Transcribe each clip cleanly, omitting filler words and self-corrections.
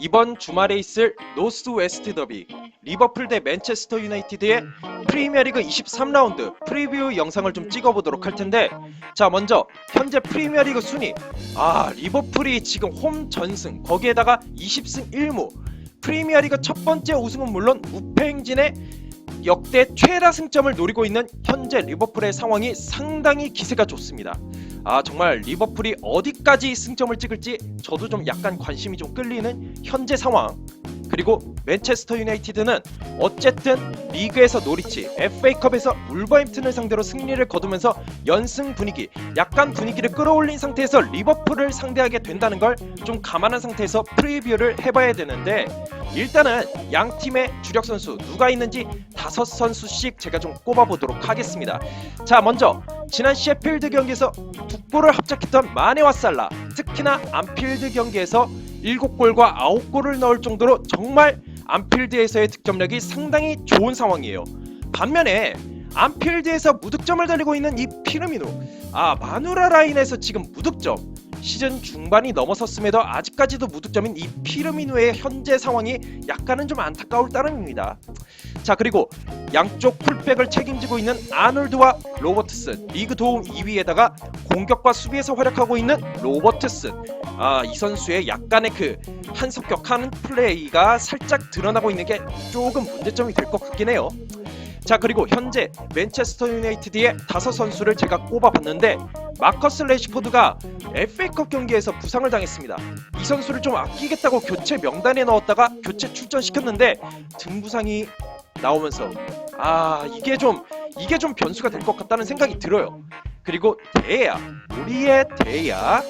이번 주말에 있을 노스 웨스트 더비 리버풀 대 맨체스터 유나이티드의 프리미어리그 23라운드 프리뷰 영상을 좀 찍어보도록 할 텐데, 자 먼저 현재 프리미어리그 순위, 리버풀이 지금 홈 전승, 거기에다가 20승 1무, 프리미어리그 첫 번째 우승은 물론 무패 행진의 역대 최다 승점을 노리고 있는 현재 리버풀의 상황이 상당히 기세가 좋습니다. 정말 리버풀이 어디까지 승점을 찍을지 저도 좀 약간 관심이 좀 끌리는 현재 상황. 그리고 맨체스터 유나이티드는 어쨌든 리그에서 노리치, FA컵에서 울버햄튼을 상대로 승리를 거두면서 연승 분위기, 약간 분위기를 끌어올린 상태에서 리버풀을 상대하게 된다는 걸 좀 감안한 상태에서 프리뷰를 해봐야 되는데, 일단은 양 팀의 주력 선수 누가 있는지 5선수씩 제가 좀 꼽아보도록 하겠습니다. 자 먼저 지난 셰필드 경기에서 2골을 합작했던 마네와 살라, 특히나 안필드 경기에서 7골과 9골을 넣을 정도로 정말 안필드에서의 득점력이 상당히 좋은 상황이에요. 반면에 안필드에서 무득점을 달리고 있는 이 피르미누, 마누라 라인에서 지금 무득점, 시즌 중반이 넘어섰음에도 아직까지도 무득점인 이 피르미누의 현재 상황이 약간은 좀 안타까울 따름입니다. 자 그리고 양쪽 풀백을 책임지고 있는 아놀드와 로버트슨, 리그 도움 2위에다가 공격과 수비에서 활약하고 있는 로버트슨, 이 선수의 약간의 그 한석격하는 플레이가 살짝 드러나고 있는 게 조금 문제점이 될 것 같긴 해요. 자 그리고 현재 맨체스터 유나이티드의 5선수를 제가 꼽아봤는데, 마커스 레시포드가 FA컵 경기에서 부상을 당했습니다. 이 선수를 좀 아끼겠다고 교체 명단에 넣었다가 교체 출전시켰는데 등 부상이 나오면서 이게 좀 변수가 될 것 같다는 생각이 들어요. 그리고 데야, 우리의 데야,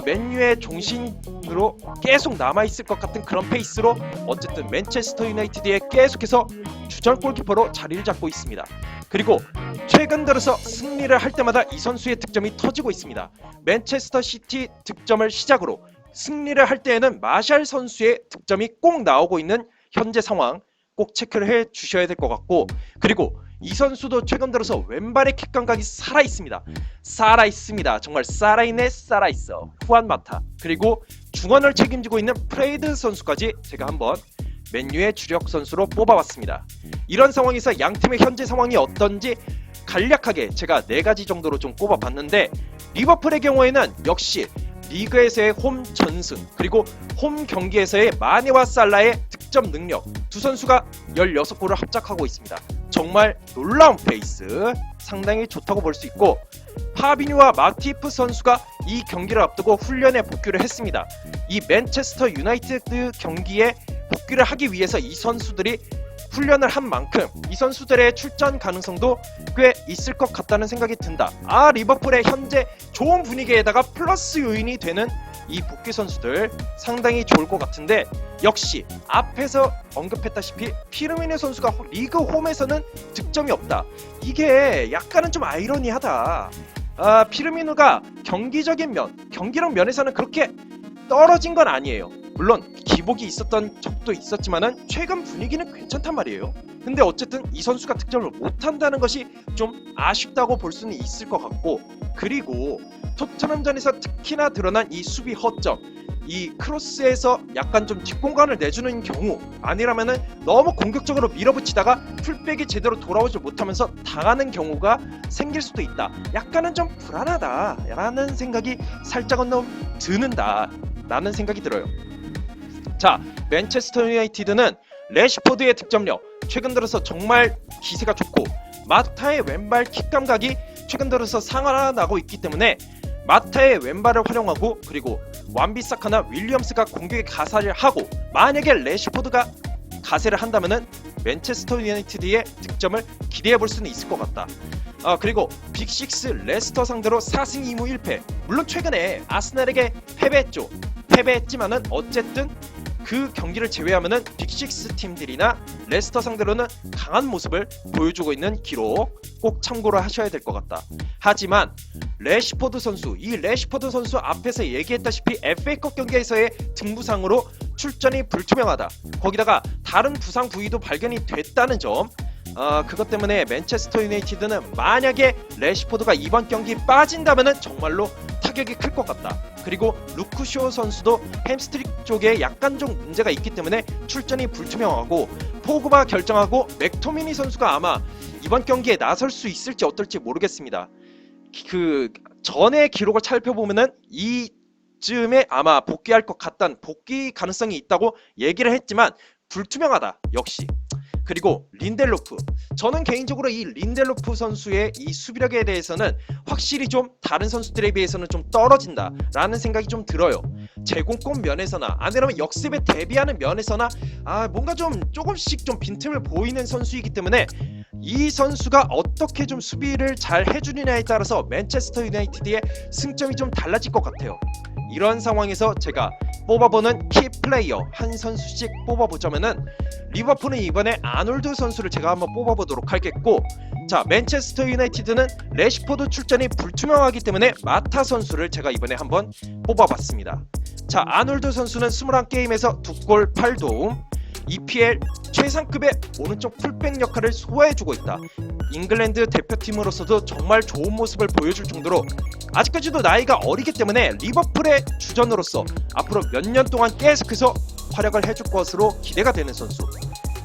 맨유의 종신으로 계속 남아있을 것 같은 그런 페이스로 어쨌든 맨체스터 유나이티드에 계속해서 주전 골키퍼로 자리를 잡고 있습니다. 그리고 최근 들어서 승리를 할 때마다 이 선수의 득점이 터지고 있습니다. 맨체스터 시티 득점을 시작으로 승리를 할 때에는 마샬 선수의 득점이 꼭 나오고 있는 현재 상황, 꼭 체크를 해 주셔야 될 것 같고, 그리고 이 선수도 최근 들어서 왼발의 킥 감각이 살아있습니다. 정말 살아있네, 살아있어. 후안 마타, 그리고 중원을 책임지고 있는 프레이드 선수까지 제가 한번 맨유의 주력 선수로 뽑아봤습니다. 이런 상황에서 양 팀의 현재 상황이 어떤지 간략하게 제가 4가지 정도로 좀 꼽아봤는데, 리버풀의 경우에는 역시 리그에서의 홈 전승, 그리고 홈 경기에서의 마네와 살라의 득점 능력, 두 선수가 16골을 합작하고 있습니다. 정말 놀라운 페이스, 상당히 좋다고 볼 수 있고, 파비뉴와 마티프 선수가 이 경기를 앞두고 훈련에 복귀를 했습니다. 이 맨체스터 유나이티드 경기에 복귀를 하기 위해서 이 선수들이 훈련을 한 만큼 이 선수들의 출전 가능성도 꽤 있을 것 같다는 생각이 든다. 리버풀의 현재 좋은 분위기에다가 플러스 요인이 되는 이 복귀 선수들 상당히 좋을 것 같은데, 역시 앞에서 언급했다시피 피르미누 선수가 리그 홈에서는 득점이 없다. 이게 약간은 좀 아이러니하다. 피르미누가 경기력 면에서는 그렇게 떨어진 건 아니에요. 물론 기복이 있었던 적도 있었지만은 최근 분위기는 괜찮단 말이에요. 근데 어쨌든 이 선수가 득점을 못한다는 것이 좀 아쉽다고 볼 수는 있을 것 같고, 그리고 토트넘전에서 특히나 드러난 이 수비 허점, 이 크로스에서 약간 좀 뒷공간을 내주는 경우, 아니라면은 너무 공격적으로 밀어붙이다가 풀백이 제대로 돌아오지 못하면서 당하는 경우가 생길 수도 있다. 약간은 좀 불안하다 라는 생각이 살짝은 좀 드는다 라는 생각이 들어요. 자, 맨체스터 유나이티드는 레시포드의 득점력 최근 들어서 정말 기세가 좋고, 마타의 왼발 킥 감각이 최근 들어서 살아나고 있기 때문에 마타의 왼발을 활용하고, 그리고 완비사카나 윌리엄스가 공격에 가세를 하고, 만약에 레시포드가 가세를 한다면은 맨체스터 유나이티드의 득점을 기대해 볼 수는 있을 것 같다. 그리고 빅식스 레스터 상대로 4승 2무 1패, 물론 최근에 아스날에게 패배했지만은 어쨌든 그 경기를 제외하면은 빅식스 팀들이나 레스터 상대로는 강한 모습을 보여주고 있는 기록, 꼭 참고를 하셔야 될 것 같다. 하지만 레시포드 선수 앞에서 얘기했다시피 FA컵 경기에서의 등부상으로 출전이 불투명하다. 거기다가 다른 부상 부위도 발견이 됐다는 점, 그것 때문에 맨체스터 유나이티드는 만약에 레시포드가 이번 경기 빠진다면은 정말로 타격이 클 것 같다. 그리고 루크쇼 선수도 햄스트링 쪽에 약간 좀 문제가 있기 때문에 출전이 불투명하고 포그바 결정하고 맥토미니 선수가 아마 이번 경기에 나설 수 있을지 어떨지 모르겠습니다. 그 전의 기록을 살펴보면은 이쯤에 아마 복귀할 것 같다는 복귀 가능성이 있다고 얘기를 했지만 불투명하다 역시. 그리고 린델로프, 저는 개인적으로 이 린델로프 선수의 이 수비력에 대해서는 확실히 좀 다른 선수들에 비해서는 좀 떨어진다 라는 생각이 좀 들어요. 제공권 면에서나 아니면 역습에 대비하는 면에서나 뭔가 좀 조금씩 좀 빈틈을 보이는 선수이기 때문에 이 선수가 어떻게 좀 수비를 잘 해주느냐에 따라서 맨체스터 유나이티드의 승점이 좀 달라질 것 같아요. 이런 상황에서 제가 뽑아보는 키 플레이어 한 선수씩 뽑아보자면은 리버풀은 이번에 아놀드 선수를 제가 한번 뽑아보도록 하겠고, 자 맨체스터 유나이티드는 레시포드 출전이 불투명하기 때문에 마타 선수를 제가 이번에 한번 뽑아봤습니다. 자 아놀드 선수는 21게임에서 2골 8도움, EPL 최상급의 오른쪽 풀백 역할을 소화해주고 있다. 잉글랜드 대표팀으로서도 정말 좋은 모습을 보여줄 정도로 아직까지도 나이가 어리기 때문에 리버풀의 주전으로서 앞으로 몇 년 동안 계속해서 활약을 해줄 것으로 기대가 되는 선수.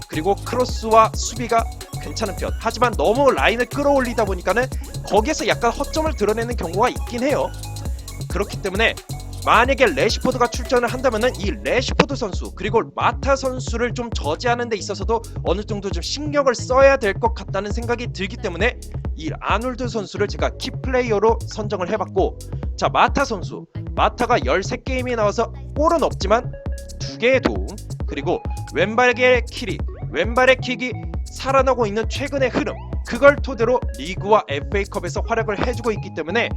그리고 크로스와 수비가 괜찮은 편. 하지만 너무 라인을 끌어올리다 보니까는 거기에서 약간 허점을 드러내는 경우가 있긴 해요. 그렇기 때문에 만약에 레시포드가 출전을 한다면은 이 레시포드 선수 그리고 마타 선수를 좀 저지하는 데 있어서도 어느 정도 좀 신경을 써야 될 것 같다는 생각이 들기 때문에 이 아놀드 선수를 제가 키플레이어로 선정을 해봤고, 자 마타 선수, 마타가 13게임에 나와서 골은 없지만 2개의 도움, 그리고 왼발의 킥이 살아나고 있는 최근의 흐름, 그걸 토대로 리그와 FA컵에서 활약을 해주고 있기 때문에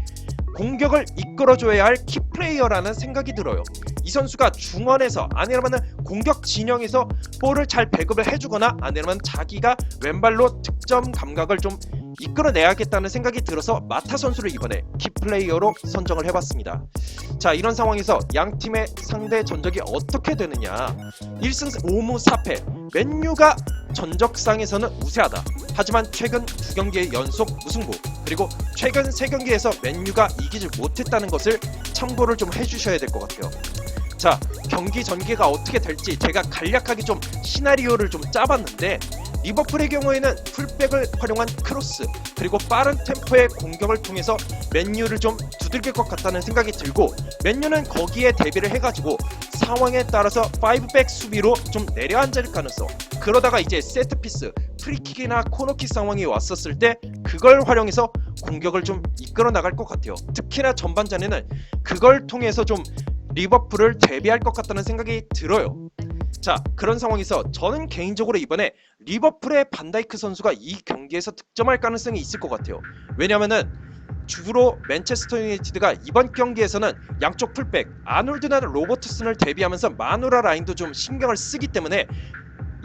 공격을 이끌어줘야 할 키플레이어라는 생각이 들어요. 이 선수가 중원에서 아니면 공격 진영에서 볼을 잘 배급을 해주거나 아니면 자기가 왼발로 득점 감각을 좀 이끌어내야겠다는 생각이 들어서 마타 선수를 이번에 키플레이어로 선정을 해봤습니다. 자 이런 상황에서 양 팀의 상대 전적이 어떻게 되느냐. 1승 5무 4패, 맨유가 전적상에서는 우세하다. 하지만 최근 2경기의 연속 무승부, 그리고 최근 3경기에서 맨유가 이기지 못했다는 것을 참고를 좀 해주셔야 될 것 같아요. 자 경기 전개가 어떻게 될지 제가 간략하게 좀 시나리오를 좀 짜봤는데, 리버풀의 경우에는 풀백을 활용한 크로스 그리고 빠른 템포의 공격을 통해서 맨유를 좀 두들길 것 같다는 생각이 들고, 맨유는 거기에 대비를 해가지고 상황에 따라서 5백 수비로 좀 내려앉을 가능성, 그러다가 이제 세트피스, 프리킥이나 코너킥 상황이 왔었을 때 그걸 활용해서 공격을 좀 이끌어 나갈 것 같아요. 특히나 전반전에는 그걸 통해서 좀 리버풀을 대비할 것 같다는 생각이 들어요. 자 그런 상황에서 저는 개인적으로 이번에 리버풀의 반다이크 선수가 이 경기에서 득점할 가능성이 있을 것 같아요. 왜냐면은 주로 맨체스터 유나이티드가 이번 경기에서는 양쪽 풀백 아놀드나 로버트슨을 대비하면서 마누라 라인도 좀 신경을 쓰기 때문에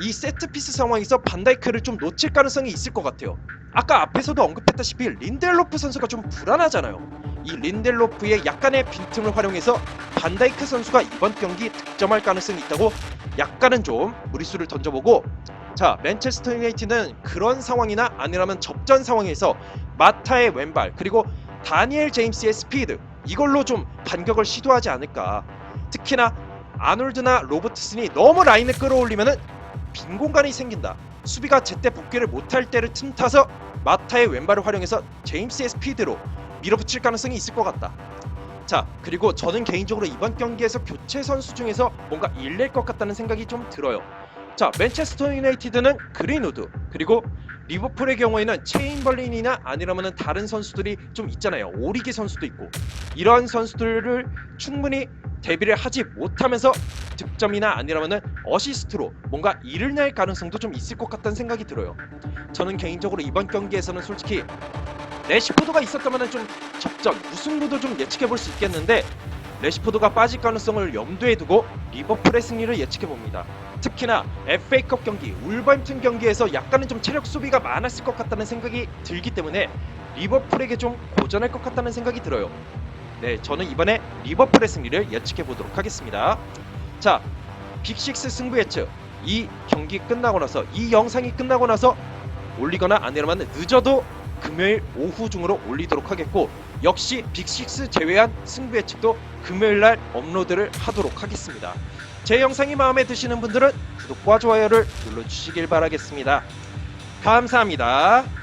이 세트피스 상황에서 반다이크를 좀 놓칠 가능성이 있을 것 같아요. 아까 앞에서도 언급했다시피 린델로프 선수가 좀 불안하잖아요. 이 린델로프의 약간의 빈틈을 활용해서 반다이크 선수가 이번 경기 득점할 가능성이 있다고 약간은 좀 무리수를 던져보고, 자 맨체스터 유나이티드는 그런 상황이나 아니라면 접전 상황에서 마타의 왼발 그리고 다니엘 제임스의 스피드, 이걸로 좀 반격을 시도하지 않을까. 특히나 아놀드나 로버트슨이 너무 라인을 끌어올리면은 빈 공간이 생긴다. 수비가 제때 복귀를 못할 때를 틈타서 마타의 왼발을 활용해서 제임스의 스피드로 밀어붙일 가능성이 있을 것 같다. 자 그리고 저는 개인적으로 이번 경기에서 교체 선수 중에서 뭔가 일낼 것 같다는 생각이 좀 들어요. 자 맨체스터 유나이티드는 그린우드, 그리고 리버풀의 경우에는 체인벌린이나 아니라면 다른 선수들이 좀 있잖아요. 오리기 선수도 있고, 이러한 선수들을 충분히 대비를 하지 못하면서 득점이나 아니라면 어시스트로 뭔가 일을 낼 가능성도 좀 있을 것 같다는 생각이 들어요. 저는 개인적으로 이번 경기에서는 솔직히 레시포드가 있었다면 좀 접전, 무승부도 좀 예측해볼 수 있겠는데, 레시포드가 빠질 가능성을 염두에 두고 리버풀의 승리를 예측해봅니다. 특히나 FA컵 경기, 울버햄튼 경기에서 약간은 좀 체력 소비가 많았을 것 같다는 생각이 들기 때문에 리버풀에게 좀 고전할 것 같다는 생각이 들어요. 네, 저는 이번에 리버풀의 승리를 예측해보도록 하겠습니다. 자, 빅식스 승부 예측, 이 경기 끝나고 나서, 이 영상이 끝나고 나서 올리거나 아니면 늦어도 금요일 오후 중으로 올리도록 하겠고, 역시 빅6 제외한 승부 예측도 금요일날 업로드를 하도록 하겠습니다. 제 영상이 마음에 드시는 분들은 구독과 좋아요를 눌러주시길 바라겠습니다. 감사합니다.